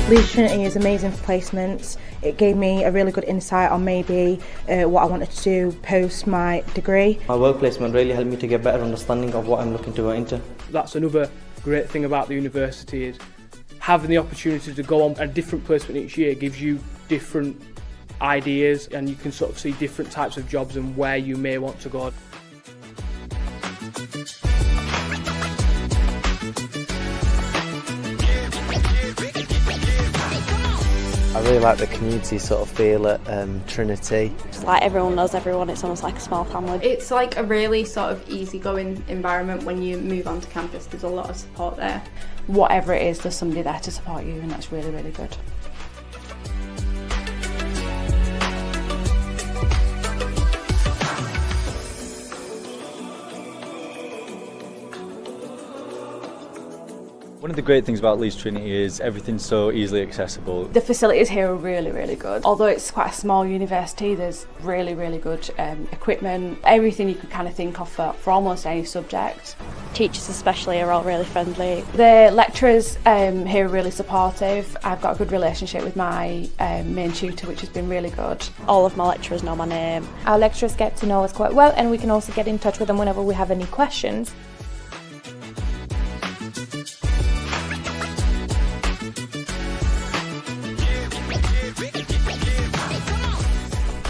Leeds Trinity is amazing for placements. It gave me a really good insight on maybe what I wanted to do post my degree. My work placement really helped me to get better understanding of what I'm looking to go into. That's another great thing about the university, is having the opportunity to go on a different placement each year gives you different ideas, and you can sort of see different types of jobs and where you may want to go. I really like the community sort of feel at Trinity. Just like everyone knows everyone, it's almost like a small family. It's like a really sort of easygoing environment when you move onto campus. There's a lot of support there. Whatever it is, there's somebody there to support you, and that's really, really good. One of the great things about Leeds Trinity is everything's so easily accessible. The facilities here are really, really good. Although it's quite a small university, there's really, really good equipment, everything you could kind of think of for almost any subject. Teachers especially are all really friendly. The lecturers here are really supportive. I've got a good relationship with my main tutor, which has been really good. All of my lecturers know my name. Our lecturers get to know us quite well, and we can also get in touch with them whenever we have any questions.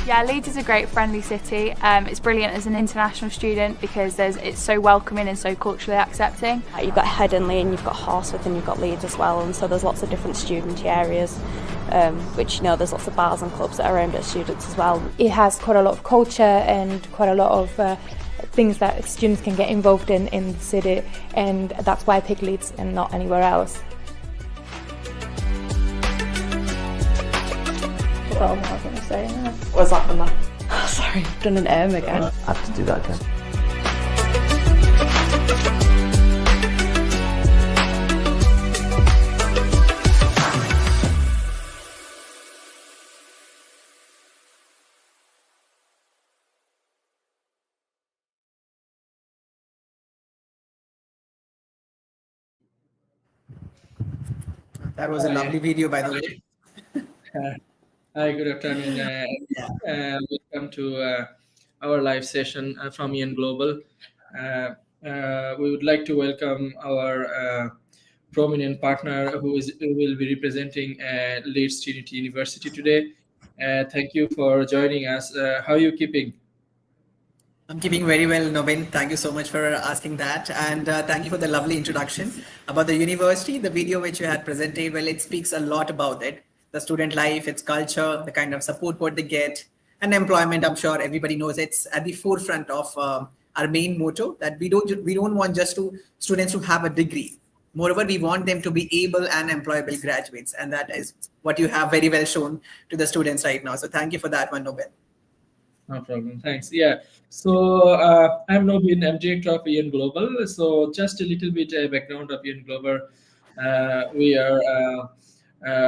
Yeah, Leeds is a great friendly city. It's brilliant as an international student because it's so welcoming and so culturally accepting. You've got Headingley and you've got Horsforth and you've got Leeds as well, and so there's lots of different student areas, which, you know, there's lots of bars and clubs that are aimed at students as well. It has quite a lot of culture and quite a lot of things that students can get involved in the city, and that's why I pick Leeds and not anywhere else. Well, I was going to say now. What's that one? Oh, sorry, I've done an again. I have to do that again. That was a lovely video, by the way. Hi, good afternoon. Welcome to our live session from Ian Global. We would like to welcome our prominent partner who will be representing Leeds Trinity University today. Thank you for joining us. How are you keeping? I'm keeping very well, Nobin. Thank you so much for asking that. And thank you for the lovely introduction about the university. The video which you had presented, well, it speaks a lot about it. The student life, its culture, the kind of support what they get, and employment. I'm sure everybody knows it's at the forefront of our main motto, that we don't want just students to have a degree. Moreover, we want them to be able and employable graduates, and that is what you have very well shown to the students right now. So thank you for that one, Nobin. No problem. Thanks. Yeah. So I'm Nobin. I'm director of Ian Global. So just a little bit background of Ian Global. We are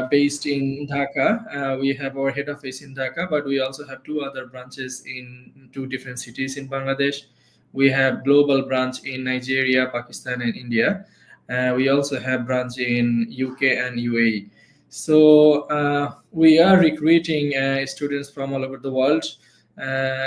based in Dhaka. We have our head office in Dhaka, but we also have two other branches in two different cities in Bangladesh. We have global branch in Nigeria, Pakistan, and India. We also have branch in UK and UAE. So we are recruiting students from all over the world.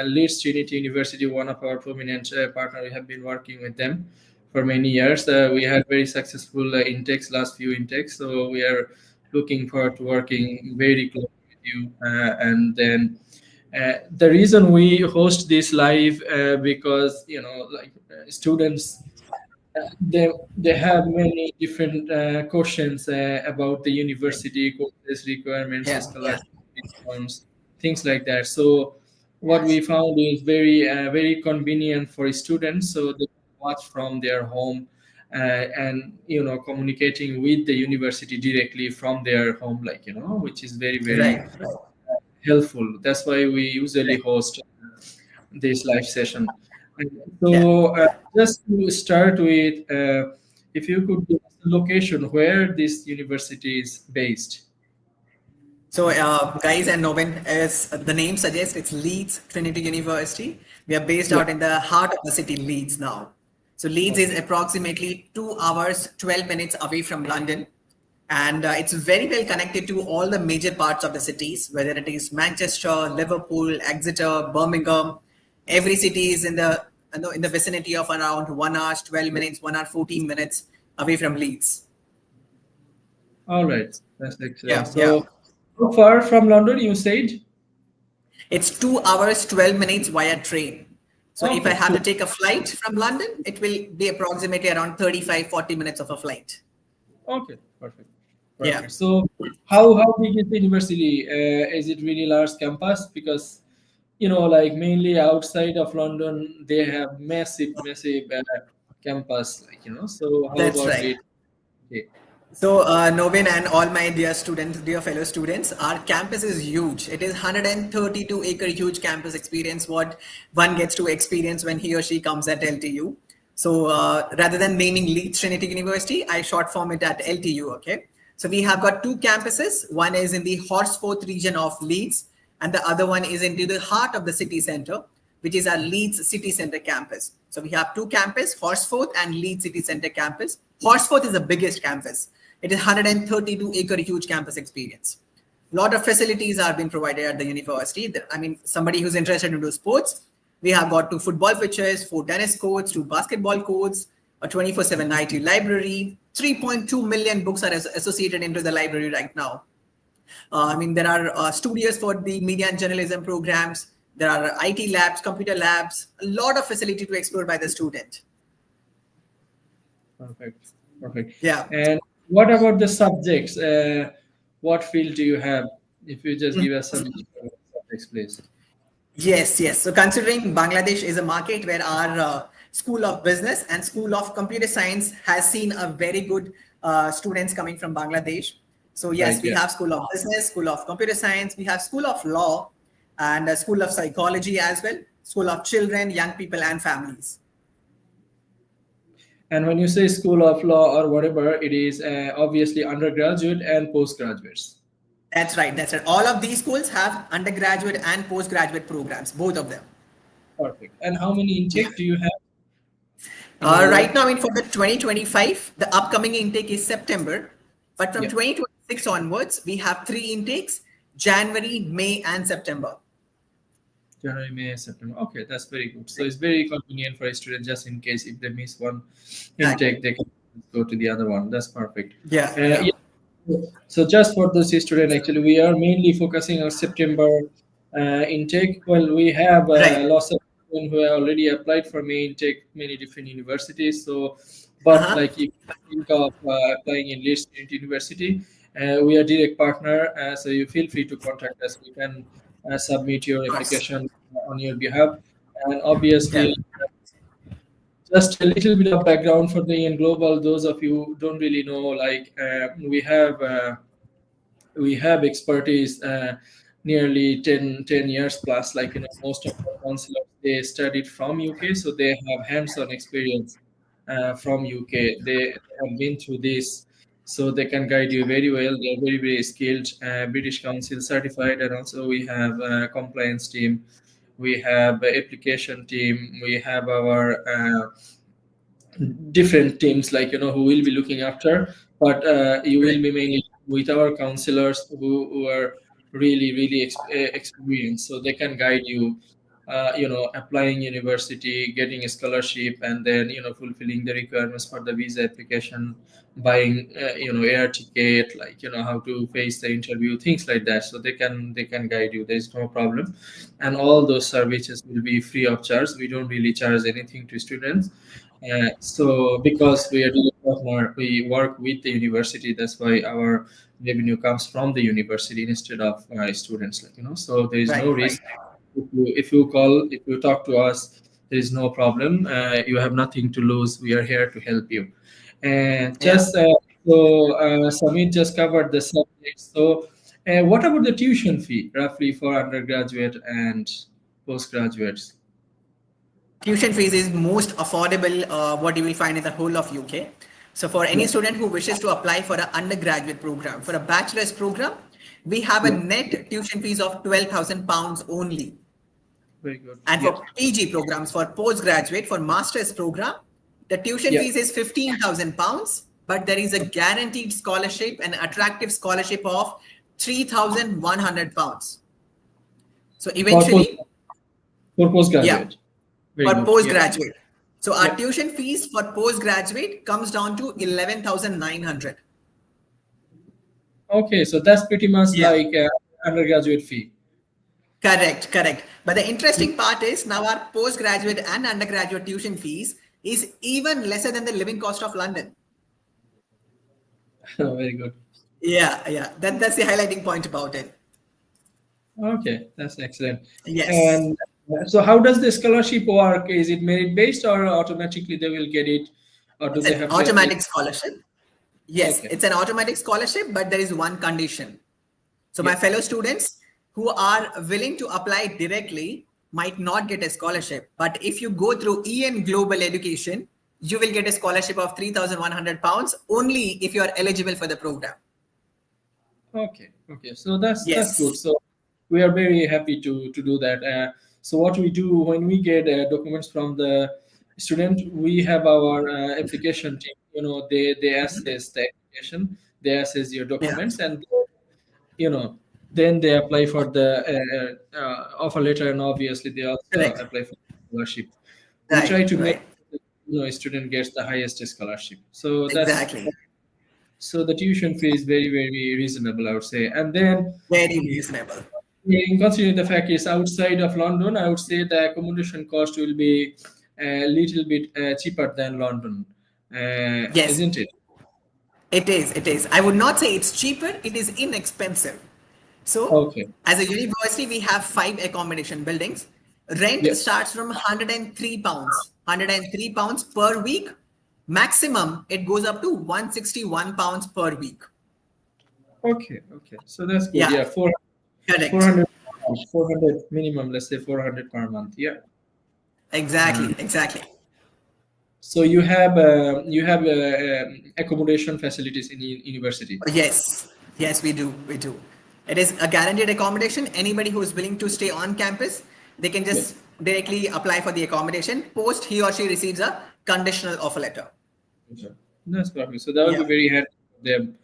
Leeds Trinity University, one of our prominent partners, we have been working with them for many years. We had very successful intakes, last few intakes. So we are looking forward to working very closely with you. And then the reason we host this live because, you know, like students, they have many different questions about the university courses, requirements, scholarships, things like that. So what we found is very convenient for students, so they watch from their home and, you know, communicating with the university directly from their home, like, you know, which is very helpful. That's why we usually host this live session. So just to start with, if you could give us the location where this university is based. So guys, and Nobin, as the name suggests, it's Leeds Trinity University. We are based out in the heart of the city, Leeds now. So Leeds is approximately 2 hours, 12 minutes away from London. And it's very well connected to all the major parts of the cities, whether it is Manchester, Liverpool, Exeter, Birmingham. Every city is in the vicinity of around 1 hour 12 minutes, 1 hour 14 minutes away from Leeds. All right, that's excellent. Yeah, so how far from London you said? It's 2 hours 12 minutes via train. So if I have to take a flight from London, it will be approximately around 35-40 minutes of a flight. Okay, perfect. Yeah. So how big is the university? Is it really large campus? Because like mainly outside of London, they have massive campus. So how That's about right. it? Okay. So Nobin and all my dear fellow students, our campus is huge. It is 132-acre huge campus experience, what one gets to experience when he or she comes at LTU. So rather than naming Leeds Trinity University, I short form it at LTU, okay? So we have got 2 campuses. One is in the Horsforth region of Leeds, and the other one is into the heart of the city center, which is our Leeds City Center campus. So we have 2 campuses, Horsforth and Leeds City Center campus. Horsforth is the biggest campus. It is 132-acre huge campus experience. A lot of facilities are being provided at the university. I mean, somebody who's interested into sports, we have got 2 football pitches, 4 tennis courts, 2 basketball courts, a 24/7 IT library, 3.2 million books are associated into the library right now. I mean, there are studios for the media and journalism programs. There are IT labs, computer labs, a lot of facility to explore by the student. Perfect. Yeah. And what about the subjects? What field do you have? If you just give us some subjects, please. Yes. So considering Bangladesh is a market where our School of Business and School of Computer Science has seen a very good students coming from Bangladesh. So yes, we have School of Business, School of Computer Science, we have School of Law and a School of Psychology as well, School of Children, Young People and Families. And when you say School of Law or whatever, it is obviously undergraduate and postgraduates. That's right. All of these schools have undergraduate and postgraduate programs, both of them. Perfect. And how many intake do you have? Right now, for the 2025, the upcoming intake is September. But from 2026 onwards, we have 3 intakes, January, May, and September. January, May, September. Okay, that's very good. So it's very convenient for a student, just in case if they miss one intake, they can go to the other one. That's perfect. Yeah. So just for those students, actually, we are mainly focusing on September intake. Well, we have lots of students who have already applied for May intake, many different universities. So, but like if you think of applying in Leeds Trinity University, we are direct partner. So you feel free to contact us. We can submit your application on your behalf. And obviously, just a little bit of background for the IN Global. Those of you who don't really know, like we have expertise nearly 10 years plus. Like most of the counselors, they studied from UK, so they have hands-on experience from UK. They have been through this, so they can guide you very well. They're very, very skilled, British Council certified, and also we have a compliance team. We have an application team. We have our different teams, like who will be looking after. But you will be mainly with our counselors who are really, really experienced, so they can guide you. Applying university, getting a scholarship, and then fulfilling the requirements for the visa application, buying air ticket, like how to face the interview, things like that. So they can guide you. There's no problem, and all those services will be free of charge. We don't really charge anything to students. So because we are doing partner, we work with the university. That's why our revenue comes from the university instead of students. So there is no risk. If you talk to us, there is no problem. You have nothing to lose. We are here to help you. And Sumit just covered the subject. So what about the tuition fee roughly for undergraduate and postgraduates? Tuition fees is most affordable what you will find in the whole of UK. So for any student who wishes to apply for an undergraduate program, for a bachelor's program, we have a net tuition fees of £12,000 only. Very good. And for PG programs, for postgraduate, for master's program, the tuition fees is £15,000 but there is a guaranteed scholarship, an attractive scholarship of £3,100. So eventually, for postgraduate. yeah, Very for good. postgraduate. So our Yeah. tuition fees for postgraduate comes down to 11,900. Okay, so that's pretty much Yeah. like undergraduate fee. Correct, correct. But the interesting part is now our postgraduate and undergraduate tuition fees is even lesser than the living cost of London. Very good. Yeah, yeah. That's the highlighting point about it. Okay, that's excellent. Yes. And so how does the scholarship work? Is it merit based or automatically they will get it, or do It's they an have to automatic apply? scholarship. Yes, Okay. it's an automatic scholarship, but there is one condition. So my Yeah. fellow students who are willing to apply directly might not get a scholarship. But if you go through EN Global Education, you will get a scholarship of £3,100 only if you are eligible for the program. Okay, okay. So that's Yes. good. So we are very happy to do that. So what we do when we get documents from the student, we have our application team. You know, they assess the application, they assess your documents, and then they apply for the offer letter, and obviously they also Correct. apply for scholarship. Right, We try to right. make a student gets the highest scholarship. So that's Exactly. so the tuition fee is very, very reasonable, I would say. And then Very reasonable. in considering the fact is outside of London, I would say the accommodation cost will be a little bit cheaper than London, Yes. isn't it? It is, it is. I would not say it's cheaper, it is inexpensive. So Okay. as a university, we have 5 accommodation buildings. Rent Yeah. starts from £103 per week. Maximum, it goes up to £161 per week. Okay, okay. So that's good. Yeah. Yeah, Correct. 400 minimum, let's say 400 per month. Yeah. Exactly, exactly. So you have accommodation facilities in university. Yes, yes, we do, we do. It is a guaranteed accommodation. Anybody who is willing to stay on campus, they can just directly apply for the accommodation. Post, he or she receives a conditional offer letter. Okay. That's perfect. So that would be very helpful for them,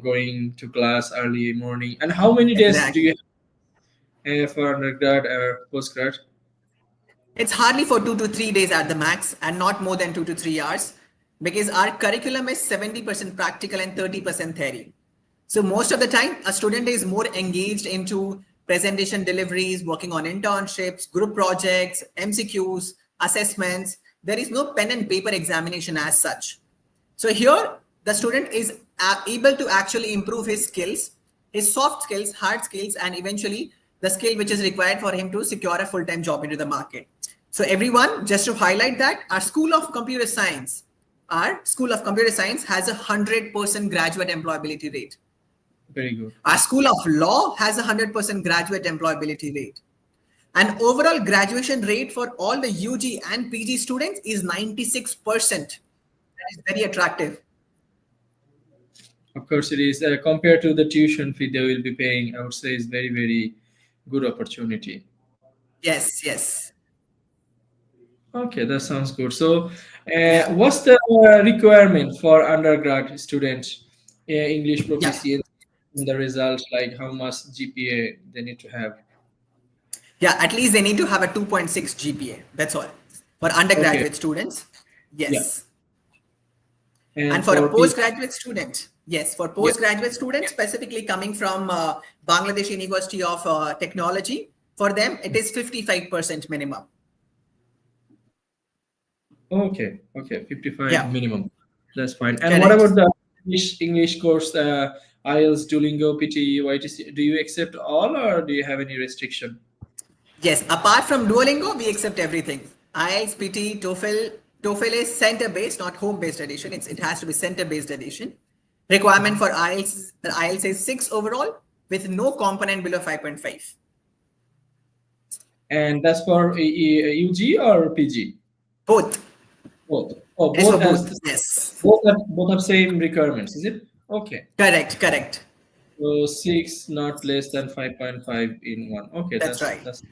going to class early morning. And how many days do you have for undergrad or postgrad? It's hardly for 2 to 3 days at the max, and not more than 2 to 3 hours, because our curriculum is 70% practical and 30% theory. So most of the time, a student is more engaged into presentation deliveries, working on internships, group projects, MCQs, assessments. There is no pen and paper examination as such. So here, the student is able to actually improve his skills, his soft skills, hard skills, and eventually the skill which is required for him to secure a full-time job into the market. So everyone, just to highlight that, our School of Computer Science has a 100% graduate employability rate. Very good. Our School of Law has a 100% graduate employability rate. And overall graduation rate for all the UG and PG students is 96%. That is very attractive. Of course, it is. Compared to the tuition fee they will be paying, I would say is very, very good opportunity. Yes, yes. Okay, that sounds good. So what's the requirement for undergrad students? English proficiency in the results, like how much GPA they need to have? Yeah, at least they need to have a 2.6 GPA. That's all. For undergraduate students, yes. Yeah. And for a postgraduate student, yes, for postgraduate students, specifically coming from Bangladesh University of Technology, for them, it is 55% minimum. Okay, 55 minimum. That's fine. And Correct. what about the English course, IELTS, Duolingo, PTE, YTC? Do you accept all, or do you have any restriction? Yes, apart from Duolingo, we accept everything. IELTS, PT, TOEFL. TOEFL is center-based, not home-based edition. It has to be center-based edition. Requirement for IELTS is 6 overall with no component below 5.5. And that's for UG or PG? Both. Both. Oh, Yes, both. both. Yes. Both have same requirements, is it? Okay. Correct. Correct. So 6, not less than 5.5 in one. Okay, That's right. That's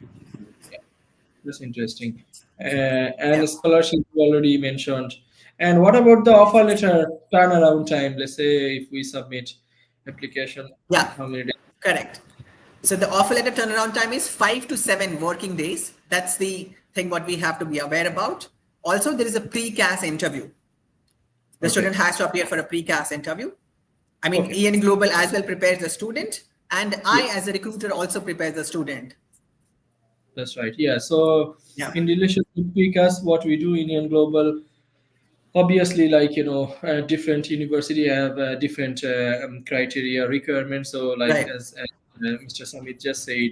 interesting. And scholarship you already mentioned. And what about the offer letter turnaround time? Let's say if we submit application, Yeah, how many days? correct. So the offer letter turnaround time is 5 to 7 working days. That's the thing what we have to be aware about. Also, there is a pre-CAS interview. The student has to appear for a pre-CAS interview. I mean, EN Global as well prepares the student, and I as a recruiter also prepares the student. That's right. Yeah. So in relation to pre-CAS, what we do in EN Global, obviously, like, different university have different criteria requirements. So like as Mr. Sumit just said,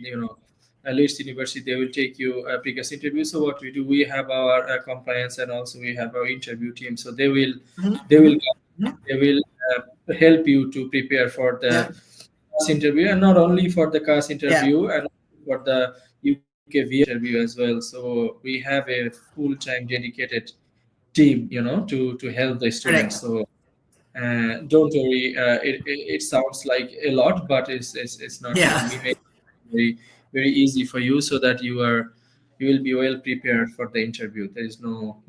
Leeds University, they will take you a pre-CAS interview. So what we do, we have our compliance, and also we have our interview team. So they will help you to prepare for the CAS interview, and not only for the CAS interview, and for the 𝐾𝐞𝐲 interview as well. So we have a full-time dedicated team, to help the students. So don't worry. It sounds like a lot, but it's not. We make it very, very easy for you, so that you will be well prepared for the interview. There is no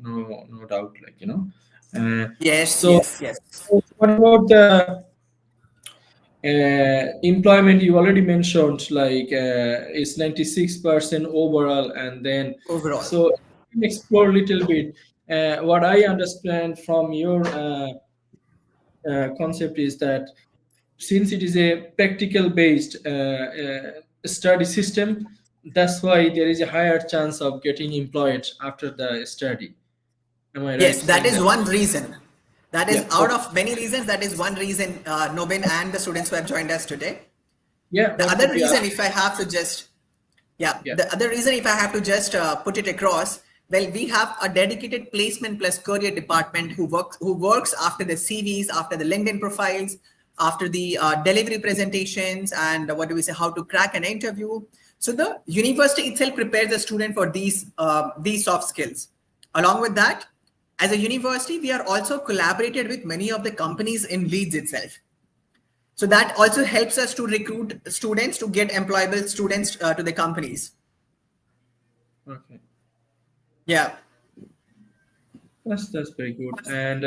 doubt, Yes. So what about the employment? You already mentioned, like, it's 96% overall, and then overall. So explore a little bit. What I understand from your concept is that since it is a practical based study system, that's why there is a higher chance of getting employed after the study. Am I right? Yes, that is one reason. That is out of many reasons. That is one reason, Nobin and the students who have joined us today. Yeah. The other reason, if I have to just, the other reason, if I have to just put it across, well, we have a dedicated placement plus career department who works after the CVs, after the LinkedIn profiles, after the delivery presentations, and how to crack an interview. So the university itself prepares the student for these soft skills. Along with that, as a university, we are also collaborated with many of the companies in Leeds itself. So that also helps us to recruit students, to get employable students to the companies. Okay. Yeah. That's very good. And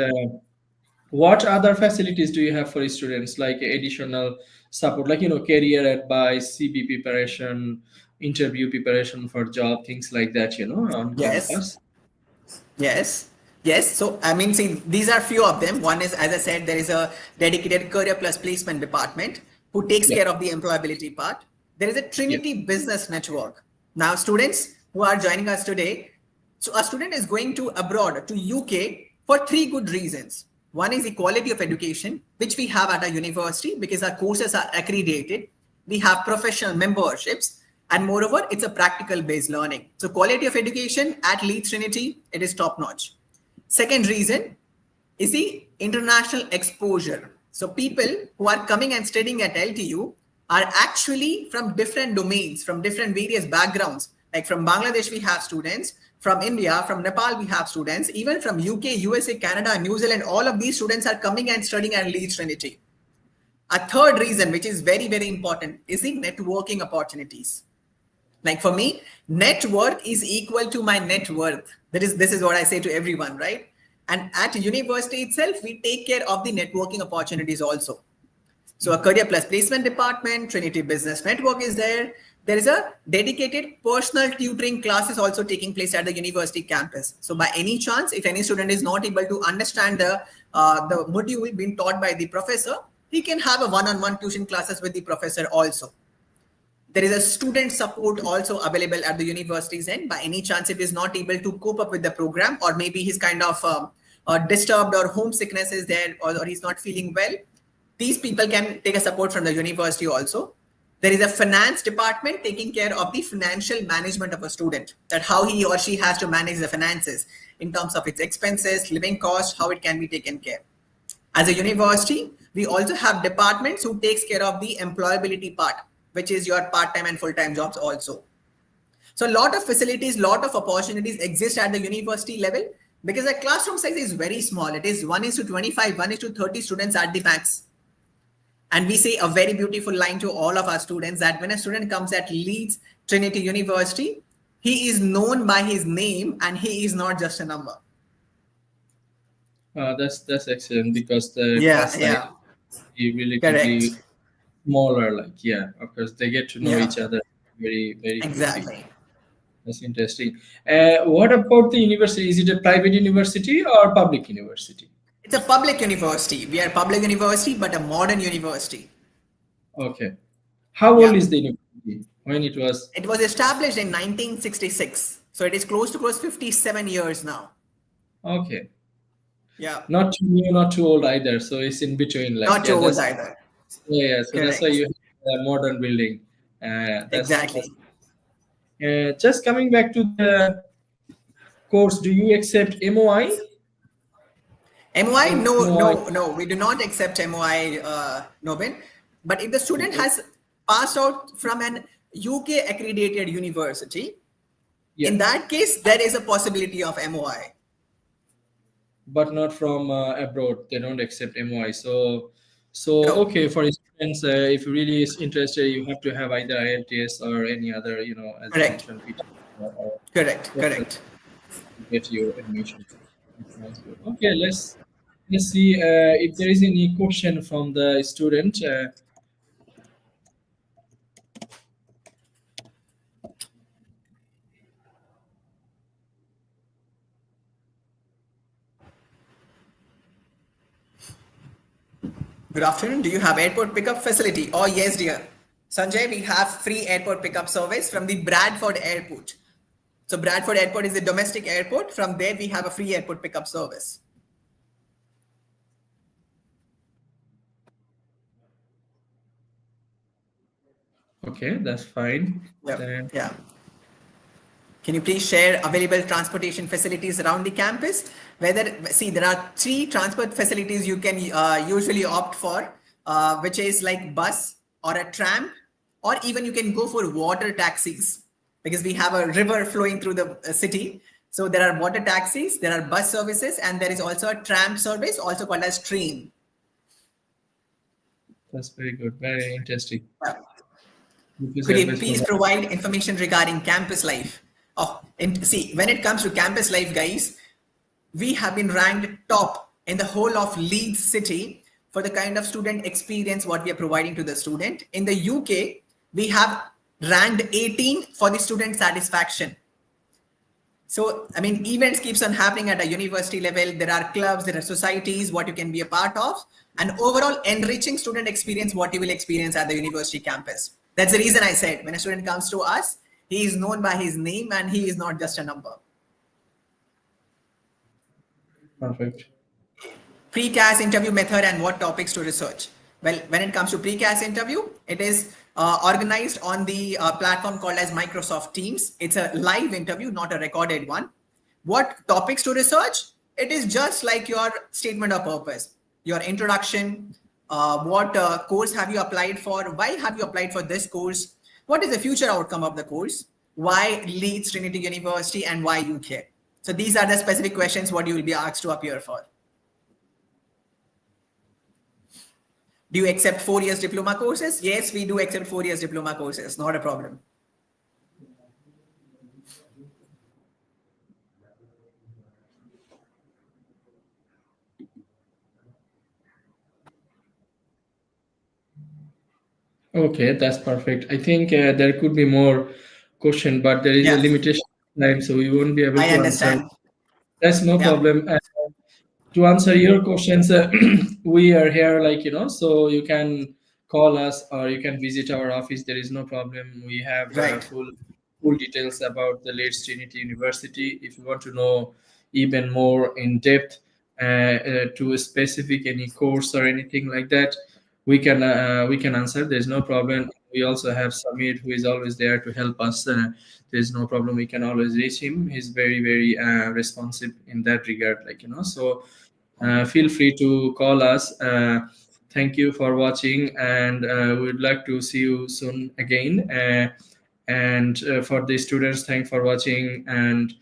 what other facilities do you have for students, like additional support, like, career advice, CV preparation, interview preparation for job, things like that, on campus? Yes. So, I mean, see, these are few of them. One is, as I said, there is a dedicated career plus placement department who takes care of the employability part. There is a Trinity Business Network. Now, students who are joining us today, so a student is going to abroad, to UK, for 3 good reasons. One is the quality of education, which we have at our university because our courses are accredited. We have professional memberships, and moreover, it's a practical based learning. So quality of education at Leeds Trinity, it is top notch. Second reason is the international exposure. So people who are coming and studying at LTU are actually from different domains, from different various backgrounds. Like from Bangladesh, we have students. From India, from Nepal, we have students. Even from UK, USA, Canada, New Zealand, all of these students are coming and studying at Leeds Trinity. A third reason, which is very, very important, is the networking opportunities. Like for me, network is equal to my net worth. This is what I say to everyone, right? And at university itself, we take care of the networking opportunities also. So a career plus placement department, Trinity Business Network is there. There is a dedicated personal tutoring classes also taking place at the university campus. So by any chance, if any student is not able to understand the module being taught by the professor, he can have a one-on-one tuition classes with the professor also. There is a student support also available at the university's end. By any chance, if he is not able to cope up with the program, or maybe he's kind of disturbed, or homesickness is there, or he's not feeling well, these people can take a support from the university also. There is a finance department taking care of the financial management of a student, that how he or she has to manage the finances in terms of its expenses, living costs, how it can be taken care. As a university, we also have departments who takes care of the employability part, which is your part-time and full-time jobs also. So a lot of facilities, lot of opportunities exist at the university level because the classroom size is very small. It is 1:25, 1:30 students at the max. And we say a very beautiful line to all of our students that when a student comes at Leeds Trinity University, he is known by his name and he is not just a number. That's excellent because the Yeah, class size yeah. is relatively Correct. smaller. Like, yeah, of course, they get to know Yeah. each other very, very quickly. Exactly. That's interesting. What about the university? Is it a private university or public university? It's a public university. We are a public university, but a modern university. Okay. How Yeah. old is the university when it was? It was established in 1966. So it is close 57 years now. Okay. Yeah. Not too new, not too old either. So it's in between. Like, Not too yeah, old that's, either. yeah. So that's why Correct. you have a modern building. Exactly. Just coming back to the course, do you accept MOI? MOI? No, MOI. no. We do not accept MOI, Nobin. But if the student has passed out from an UK accredited university, in that case, there is a possibility of MOI. But not from abroad. They don't accept MOI. So okay, for instance, if you really is interested, you have to have either IELTS or any other, as Correct. Correct. Correct. Get your admission. Sounds good. Okay, let's see if there is any question from the student. Good afternoon. Do you have airport pickup facility? Oh, yes, dear. Sanjay, we have free airport pickup service from the Bradford Airport. So Bradford Airport is the domestic airport. From there, we have a free airport pickup service. Okay, that's fine. Yeah. Can you please share available transportation facilities around the campus? See, there are 3 transport facilities you can usually opt for, which is like bus or a tram, or even you can go for water taxis because we have a river flowing through the city. So there are water taxis, there are bus services, and there is also a tram service, also called as train. That's very good. Very interesting. Yeah. Could you please provide information regarding campus life? See, when it comes to campus life, guys, we have been ranked top in the whole of Leeds city for the kind of student experience what we are providing to the student. In the UK, we have ranked 18 for the student satisfaction. So, I mean, events keeps on happening at a university level. There are clubs, there are societies, what you can be a part of, and overall enriching student experience, what you will experience at the university campus. That's the reason I said, when a student comes to us, he is known by his name and he is not just a number. Perfect. Pre-CAS interview method and what topics to research. Well, when it comes to pre-CAS interview, it is organized on the platform called as Microsoft Teams. It's a live interview, not a recorded one. What topics to research? It is just like your statement of purpose, your introduction, what course have you applied for? Why have you applied for this course? What is the future outcome of the course? Why Leeds Trinity University and why UK? So these are the specific questions what you will be asked to appear for. Do you accept 4 years diploma courses? Yes, we do accept 4 years diploma courses. Not a problem. Okay, that's perfect. I think there could be more question, but there is a limitation of time, so we won't be able to answer. That's no problem. To answer your questions, we are here, like, so you can call us or you can visit our office. There is no problem. We have full details about the Leeds Trinity University. If you want to know even more in depth to a specific any course or anything like that, we can answer. There's no problem. We also have Sumit, who is always there to help us. There's no problem. We can always reach him. He's very, very responsive in that regard, like, so feel free to call us. Thank you for watching, and we'd like to see you soon again. And for the students, thanks for watching, and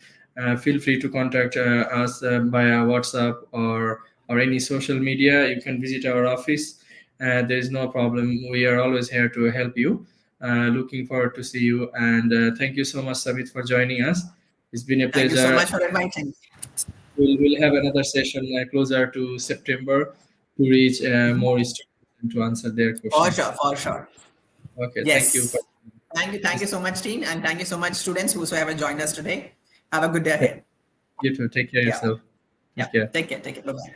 feel free to contact us via WhatsApp or any social media. You can visit our office. There's no problem. We are always here to help you. Looking forward to see you, and thank you so much, Sumit, for joining us. It's been a pleasure. Thank you so much for inviting. we'll have another session closer to September to reach more students and to answer their questions. For sure. Okay, Yes. thank you. Thank you so much, team, and thank you so much, students whosoever joined us today. Have a good day ahead. You too. Take care of yourself. Yeah. Take care. Take care. Bye-bye.